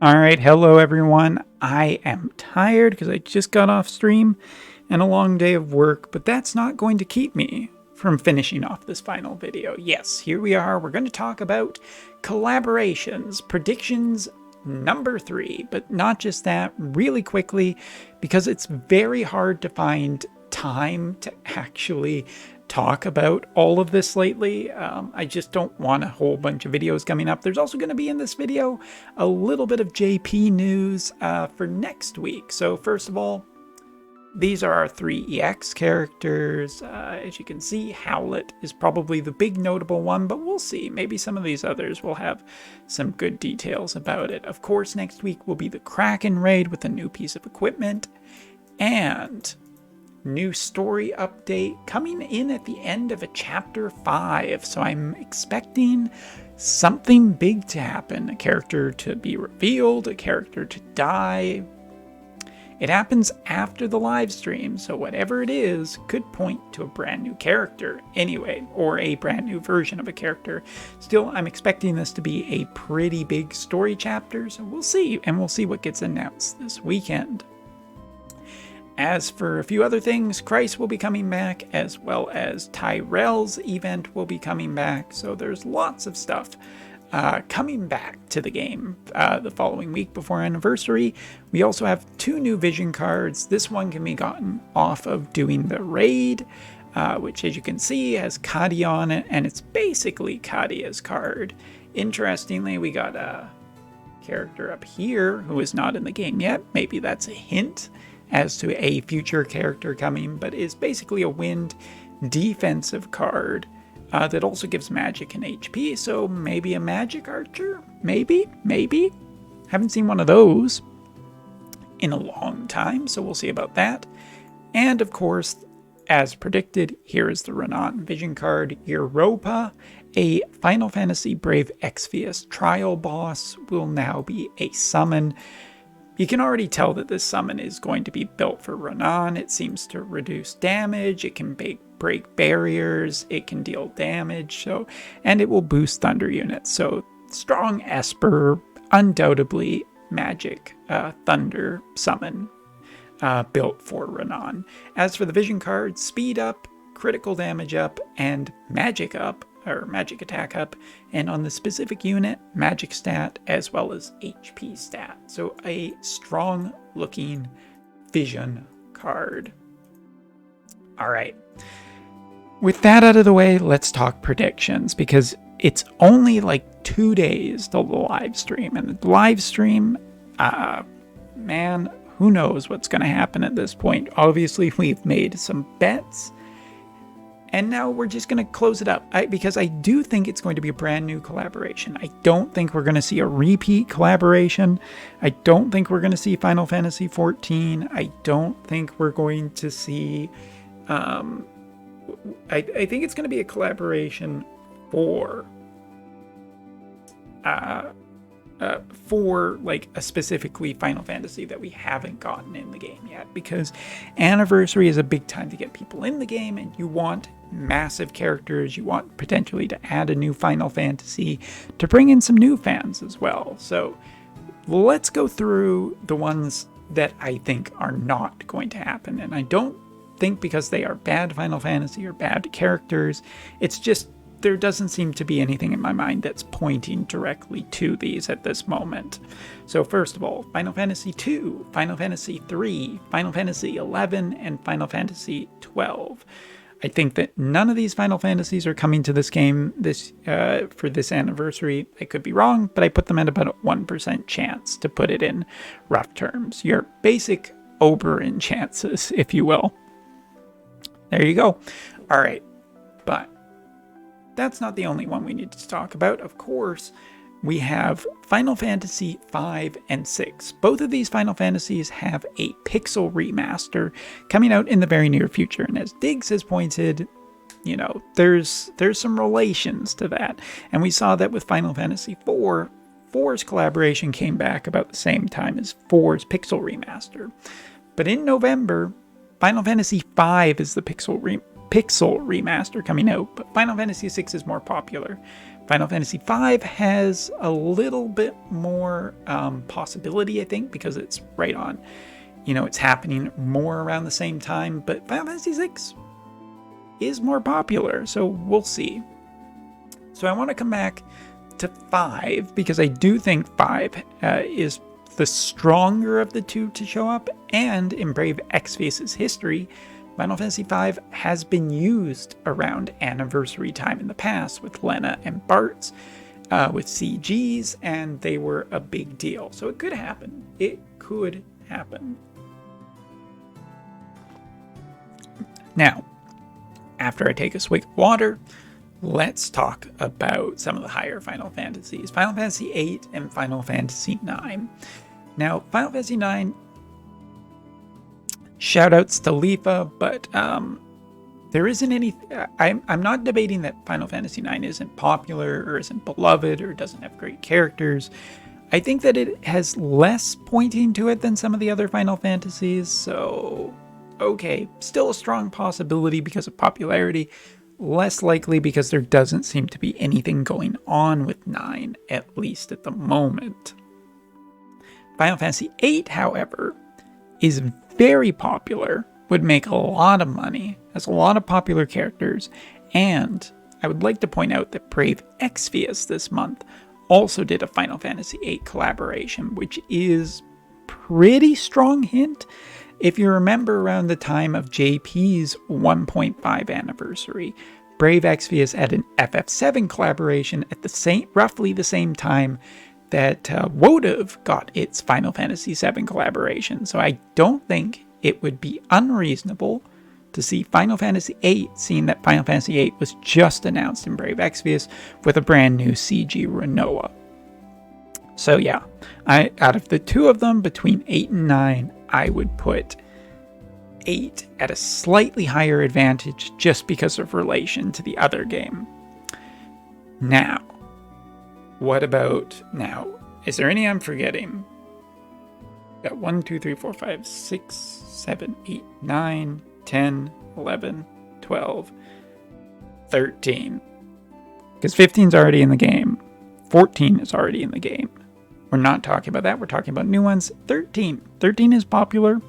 Alright, hello everyone. I am tired because I just got off stream and a long day of work, but that's not going to keep me from finishing off this final video. Yes, here we are. We're going to talk about collaborations, predictions number 3, but not just that, really quickly, because it's very hard to find time to actually talk about all of this lately. I just don't want a whole bunch of videos coming up. There's also going to be in this video a little bit of JP news for next week. So first of all, these are our 3 EX characters. As you can see, Howlet is probably the big notable one, but we'll see. Maybe some of these others will have some good details about it. Of course, next week will be the Kraken raid with a new piece of equipment and new story update coming in at the end of a chapter 5. So I'm expecting something big to happen, a character to be revealed, a character to die. It happens after the live stream, so whatever it is could point to a brand new character anyway, or a brand new version of a character. Still, I'm expecting this to be a pretty big story chapter, so we'll see, and we'll see what gets announced this weekend. As for a few other things, Christ will be coming back, as well as Tyrell's event will be coming back, so there's lots of stuff coming back to the game the following week before anniversary. We also have 2 new vision cards. This one can be gotten off of doing the raid, which, as you can see, has Kadi on it, and it's basically Kadia's card. Interestingly, we got a character up here who is not in the game yet. Maybe that's a hint as to a future character coming, but is basically a wind defensive card that also gives magic and HP, so maybe a magic archer? Maybe? Haven't seen one of those in a long time, so we'll see about that. And of course, as predicted, here is the Renan vision card. Europa, a Final Fantasy Brave Exvius trial boss, will now be a summon. You can already tell that this summon is going to be built for Renan. It seems to reduce damage, it can break barriers, it can deal damage, and it will boost thunder units. So strong Esper, undoubtedly magic thunder summon built for Renan. As for the vision cards, speed up, critical damage up, and magic up, or magic attack up, and on the specific unit, magic stat as well as HP stat. So a strong looking vision card. All right. With that out of the way, let's talk predictions, because it's only like 2 days till the live stream, and the live stream, man, who knows what's going to happen at this point. Obviously, we've made some bets, and now we're just going to close it up, because I do think it's going to be a brand new collaboration. I don't think we're going to see a repeat collaboration. I don't think we're going to see Final Fantasy XIV. I don't think we're going to see... I think it's going to be a collaboration for like a specifically Final Fantasy that we haven't gotten in the game yet, because anniversary is a big time to get people in the game, and you want massive characters. You want potentially to add a new Final Fantasy to bring in some new fans as well. So let's go through the ones that I think are not going to happen, and I don't think because they are bad Final Fantasy or bad characters. It's just there doesn't seem to be anything in my mind that's pointing directly to these at this moment. So first of all, Final Fantasy II, Final Fantasy III, Final Fantasy XI, and Final Fantasy XII. I think that none of these Final Fantasies are coming to this game for this anniversary. I could be wrong, but I put them at about a 1% chance, to put it in rough terms. Your basic Oberyn chances, if you will. There you go. All right, but that's not the only one we need to talk about. Of course, we have Final Fantasy V and VI. Both of these Final Fantasies have a pixel remaster coming out in the very near future. And as Diggs has pointed, you know, there's some relations to that. And we saw that with Final Fantasy IV. 4's collaboration came back about the same time as 4's pixel remaster. But in November, Final Fantasy V is the pixel remaster coming out, but Final Fantasy VI is more popular. Final Fantasy V has a little bit more possibility, I think, because it's right on, it's happening more around the same time, but Final Fantasy VI is more popular, so we'll see. So I want to come back to 5 because I do think 5 is the stronger of the two to show up, and in Brave Exvius's history, Final Fantasy V has been used around anniversary time in the past with Lena and Bartz, with CGs, and they were a big deal. So it could happen. It could happen. Now, after I take a swig of water, let's talk about some of the higher Final Fantasies. Final Fantasy VIII and Final Fantasy IX. Now, Final Fantasy IX, shoutouts to Leafa, but there isn't any... I'm not debating that Final Fantasy IX isn't popular or isn't beloved or doesn't have great characters. I think that it has less pointing to it than some of the other Final Fantasies, so... okay, still a strong possibility because of popularity, less likely because there doesn't seem to be anything going on with 9, at least at the moment. Final Fantasy VIII, however, is very popular, would make a lot of money, has a lot of popular characters, and I would like to point out that Brave Exvius this month also did a Final Fantasy VIII collaboration, which is pretty strong hint. If you remember around the time of JP's 1.5 anniversary, Brave Exvius had an FF7 collaboration at roughly the same time that Wodev got its Final Fantasy VII collaboration. So I don't think it would be unreasonable to see Final Fantasy VIII, seeing that Final Fantasy VIII was just announced in Brave Exvius with a brand new CG Renoa. So yeah, out of the two of them, between 8 and 9, I would put 8 at a slightly higher advantage just because of relation to the other game. Now, what about now? Is there any I'm forgetting? Got 1, 2, 3, 4, 5, 6, 7, 8, 9, 10, 11, 12, 13. Because 15's already in the game. 14 is already in the game. We're not talking about that. We're talking about new ones. 13. 13 is popular.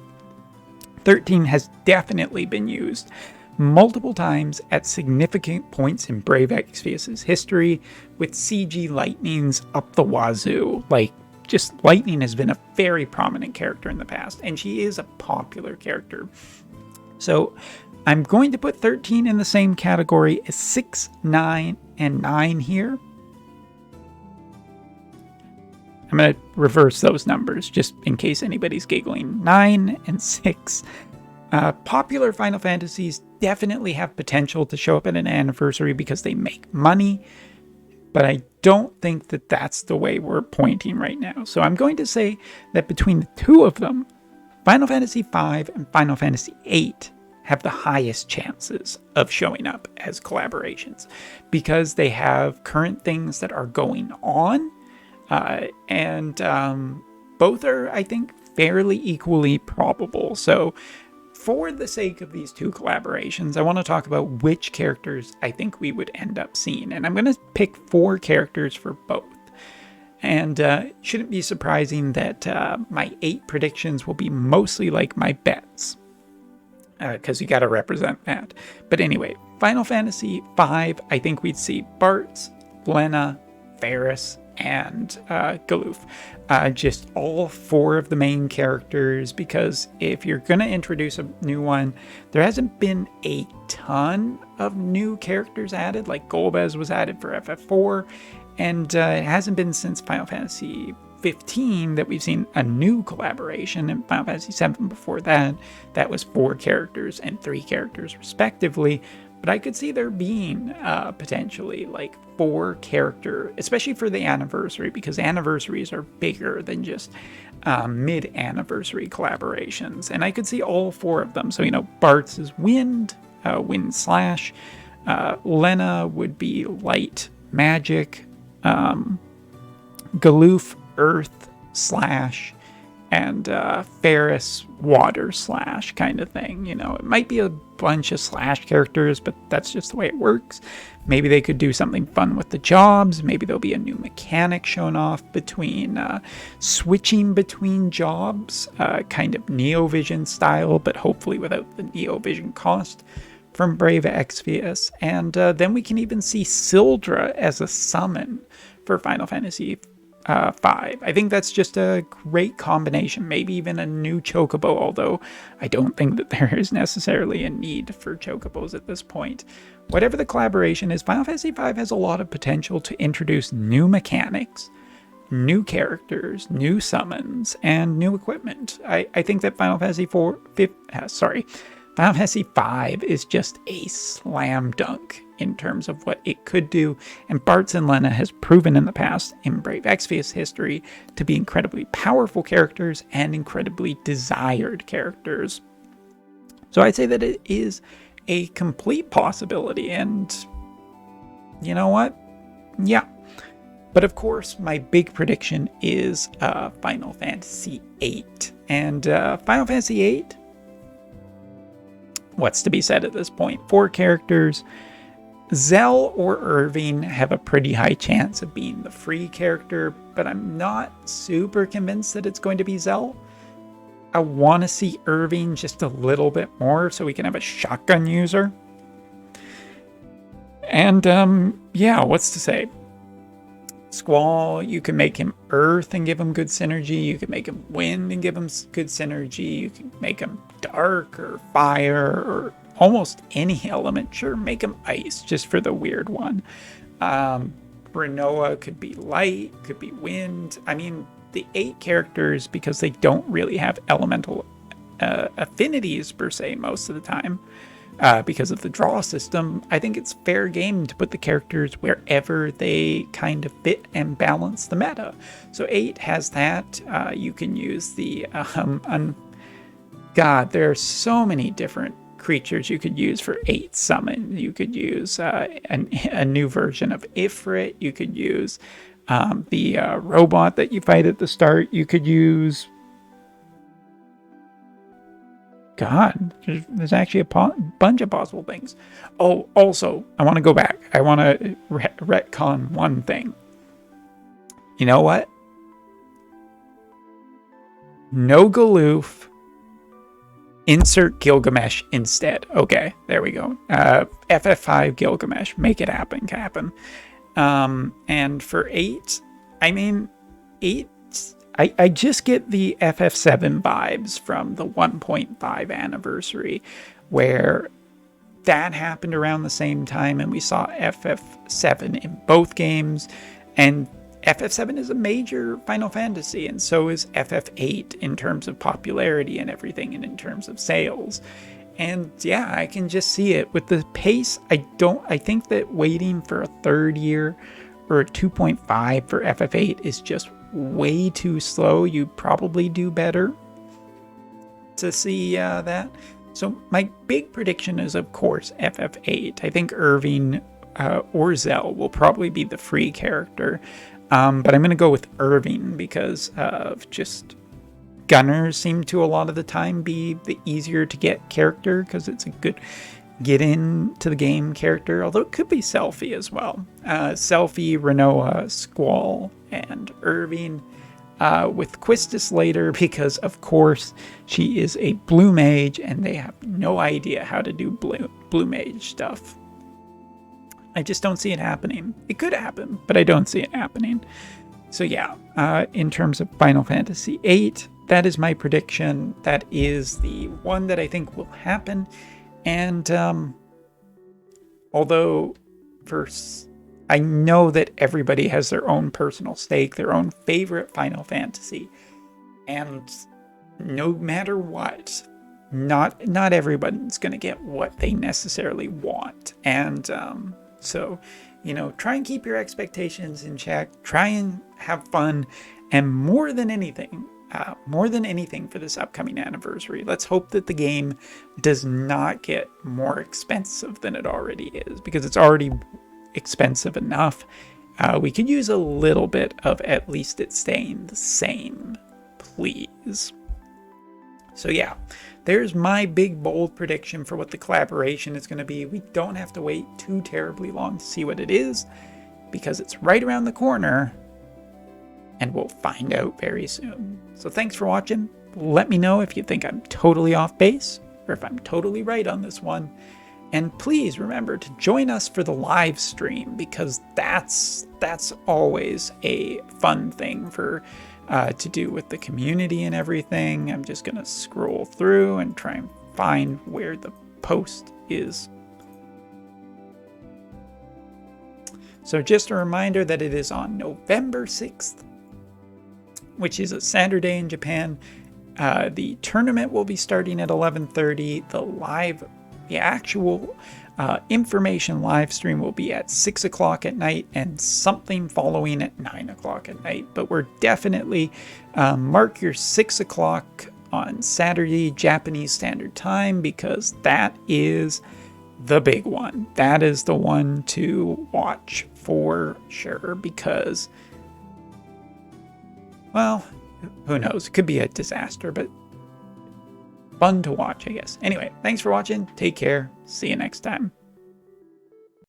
13 has definitely been used multiple times at significant points in Brave Exvius's history, with CG lightnings up the wazoo. Like, just Lightning has been a very prominent character in the past, and she is a popular character. So I'm going to put 13 in the same category as 6, 9, and 9 here. I'm going to reverse those numbers just in case anybody's giggling. 9 and 6. Popular Final Fantasies definitely have potential to show up at an anniversary because they make money, but I don't think that that's the way we're pointing right now. So I'm going to say that between the two of them, Final Fantasy V and Final Fantasy VIII have the highest chances of showing up as collaborations because they have current things that are going on, and both are, I think, fairly equally probable. So for the sake of these two collaborations, I want to talk about which characters I think we would end up seeing. And I'm going to pick 4 characters for both. And it shouldn't be surprising that my 8 predictions will be mostly like my bets, because you got to represent that. But anyway, Final Fantasy V, I think we'd see Bartz, Lena, Varus, and Galuf. Just all 4 of the main characters, because if you're going to introduce a new one, there hasn't been a ton of new characters added. Like Golbez was added for FF4, and it hasn't been since Final Fantasy 15 that we've seen a new collaboration. And Final Fantasy 7 before that, that was 4 characters and 3 characters respectively. But I could see there being potentially like 4 character, especially for the anniversary, because anniversaries are bigger than just mid-anniversary collaborations. And I could see all 4 of them. So, Bartz is Wind, Wind Slash. Lena would be Light Magic. Galuf, Earth Slash. and Ferris water slash kind of thing. You know, it might be a bunch of slash characters, but that's just the way it works. Maybe they could do something fun with the jobs. Maybe there'll be a new mechanic shown off between switching between jobs, kind of Neovision style, but hopefully without the Neovision cost from Brave Exvius. And then we can even see Sildra as a summon for Final Fantasy 5. I think that's just a great combination. Maybe even a new Chocobo, although I don't think that there is necessarily a need for Chocobos at this point. Whatever the collaboration is, Final Fantasy V has a lot of potential to introduce new mechanics, new characters, new summons, and new equipment. I think that Final Fantasy V is just a slam dunk in terms of what it could do, and Bartz and Lena has proven in the past in Brave Exvius history to be incredibly powerful characters and incredibly desired characters. So I'd say that it is a complete possibility, and you know what? Yeah. But of course, my big prediction is Final Fantasy VIII. And Final VIII, what's to be said at this point? 4 characters. Zell or Irving have a pretty high chance of being the free character, but I'm not super convinced that it's going to be Zell. I want to see Irving just a little bit more so we can have a shotgun user. And yeah, what's to say? Squall, you can make him earth and give him good synergy. You can make him wind and give him good synergy. You can make him dark or fire or almost any element. Sure, make him ice just for the weird one. Renoa could be light, could be wind. I mean, the 8 characters, because they don't really have elemental affinities per se most of the time, because of the draw system, I think it's fair game to put the characters wherever they kind of fit and balance the meta. So 8 has that. You can use the... God, there are so many different creatures you could use for 8 summon. You could use a new version of Ifrit. You could use the robot that you fight at the start. You could use... God, there's actually a bunch of possible things. Oh, also, I want to go back. I want to retcon one thing. You know what? No Galoof. Insert Gilgamesh instead. Okay, there we go. FF5 Gilgamesh. Make it happen, Cap'n. And for 8, I mean, 8... I just get the FF7 vibes from the 1.5 anniversary, where that happened around the same time, and we saw FF7 in both games, and FF7 is a major Final Fantasy, and so is FF8 in terms of popularity and everything, and in terms of sales. And yeah, I can just see it with the pace. I think that waiting for a 3rd year or a 2.5 for FF8 is just way too slow. You'd probably do better to see that. So my big prediction is, of course, FF8. I think Irving or Zell will probably be the free character. But I'm going to go with Irving because of just Gunners seem to a lot of the time be the easier to get character because it's a good get into the game character, although it could be Selphie as well. Selphie, Renoa, Squall, and Irving, with Quistis later because, of course, she is a blue mage and they have no idea how to do blue mage stuff. I just don't see it happening. It could happen, but I don't see it happening. So yeah, in terms of Final Fantasy VIII, that is my prediction. That is the one that I think will happen. And although I know that everybody has their own personal stake, their own favorite Final Fantasy, and no matter what, not everybody's going to get what they necessarily want. And so, you know, try and keep your expectations in check, try and have fun, and more than anything for this upcoming anniversary, let's hope that the game does not get more expensive than it already is, because it's already expensive enough. We could use a little bit of at least it staying the same, please. is. So yeah, there's my big bold prediction for what the collaboration is going to be. We don't have to wait too terribly long to see what it is, because it's right around the corner, and we'll find out very soon. So thanks for watching. Let me know if you think I'm totally off base, or if I'm totally right on this one. And please remember to join us for the live stream, because that's always a fun thing for to do with the community and everything. I'm just gonna scroll through and try and find where the post is. So just a reminder that it is on November 6th, which is a Saturday in Japan. The tournament will be starting at 11:30. The actual information live stream will be at 6 o'clock at night, and something following at 9 o'clock at night. But we're definitely, mark your 6 o'clock on Saturday Japanese Standard Time, because that is the big one. That is the one to watch for sure, because, well, who knows? It could be a disaster, but fun to watch, I guess. Anyway, thanks for watching. Take care. See you next time.